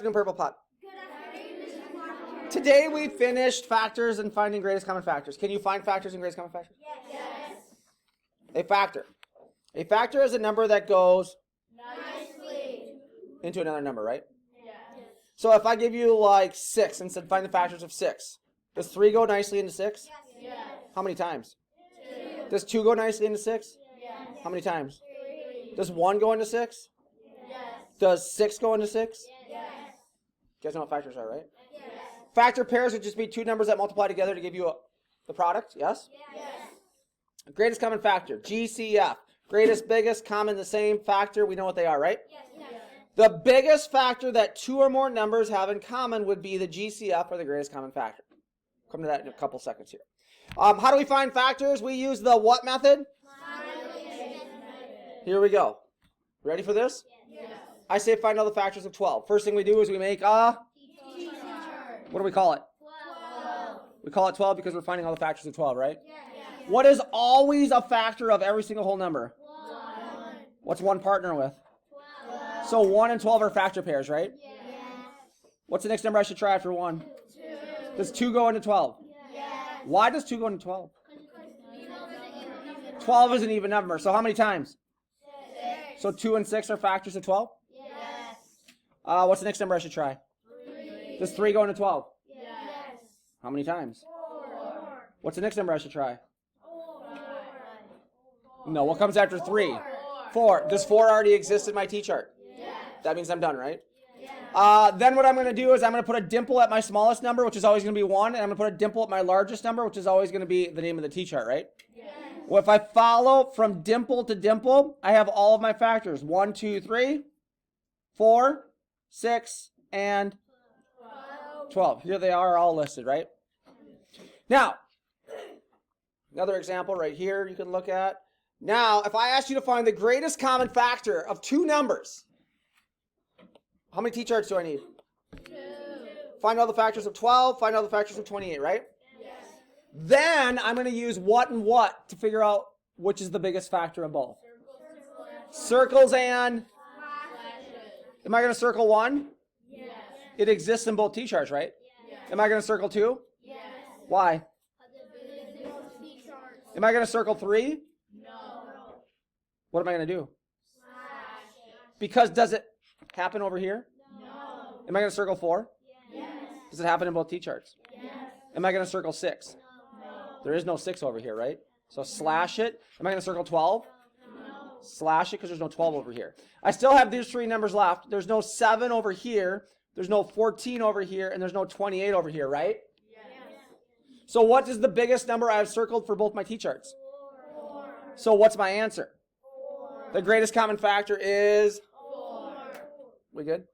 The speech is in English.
afternoon, Purple Pot. Today we finished factors and finding greatest common factors. Can you find factors and greatest common factors? Yes. A factor. A factor is a number that goes Nicely. into another number, right? Yes. So if I give you like 6 and said find the factors of 6, does 3 go nicely into 6? Yes. How many times? 2. Does 2 go nicely into 6? Yes. How many times? 3. Does 1 go into 6? Yes. Does 6 go into 6? Yes. You guys know what factors are, right? Yes. Factor pairs would just be two numbers that multiply together to give you the product, yes? Yes. Greatest common factor, GCF. Greatest, biggest, common, the same factor. We know what they are, right? Yes. The biggest factor that two or more numbers have in common would be the GCF, or the greatest common factor. Come to that in a couple seconds here. How do we find factors? We use the what method? Here we go. Ready for this? Yes. I say find all the factors of 12. First thing we do is we make a, what do we call it? 12. We call it 12 because we're finding all the factors of 12, right? Yes. What is always a factor of every single whole number? 1. What's one partner with? 12. So 1 and 12 are factor pairs, right? Yes. What's the next number I should try after 1? 2. Does 2 go into 12? Yes. Why does 2 go into 12? 12 is an even number. So how many times? 6. So 2 and 6 are factors of 12? Yes. What's the next number I should try? 3. Does 3 go into 12? Yes. How many times? 4. What's the next number I should try? 4. No, what comes after 3? 4. Does 4 already exist in my T-chart? Yes. That means I'm done, right? Yes. Then what I'm going to do is I'm going to put a dimple at my smallest number, which is always going to be 1, and I'm going to put a dimple at my largest number, which is always going to be the name of the T-chart, right? Yes. Well, if I follow from dimple to dimple, I have all of my factors. 1, 2, 3, 4, 6, and 12. Here they are all listed, right? Now, another example right here you can look at. Now, if I asked you to find the greatest common factor of two numbers, how many T-charts do I need? 2. Find all the factors of 12, find all the factors of 28, right? Yes. Then I'm going to use what and what to figure out which is the biggest factor of both. Circles and, am I going to circle 1? Yes. It exists in both T-charts, right? Yes. Am I going to circle 2? Yes. Why? T-charts. Am I going to circle 3? No. What am I going to do? Slash. Because does it happen over here? No. Am I going to circle 4? Yes. Does it happen in both T-charts? Yes. Am I going to circle 6? No. There is no 6 over here, right? So slash it. Am I going to circle 12? No. Slash it because there's no 12 over here. I still have these 3 numbers left. There's no 7 over here. There's no 14 over here. And there's no 28 over here, right? Yes. So what is the biggest number I've circled for both my T-charts? 4. So what's my answer? 4. The greatest common factor is... 4. We good?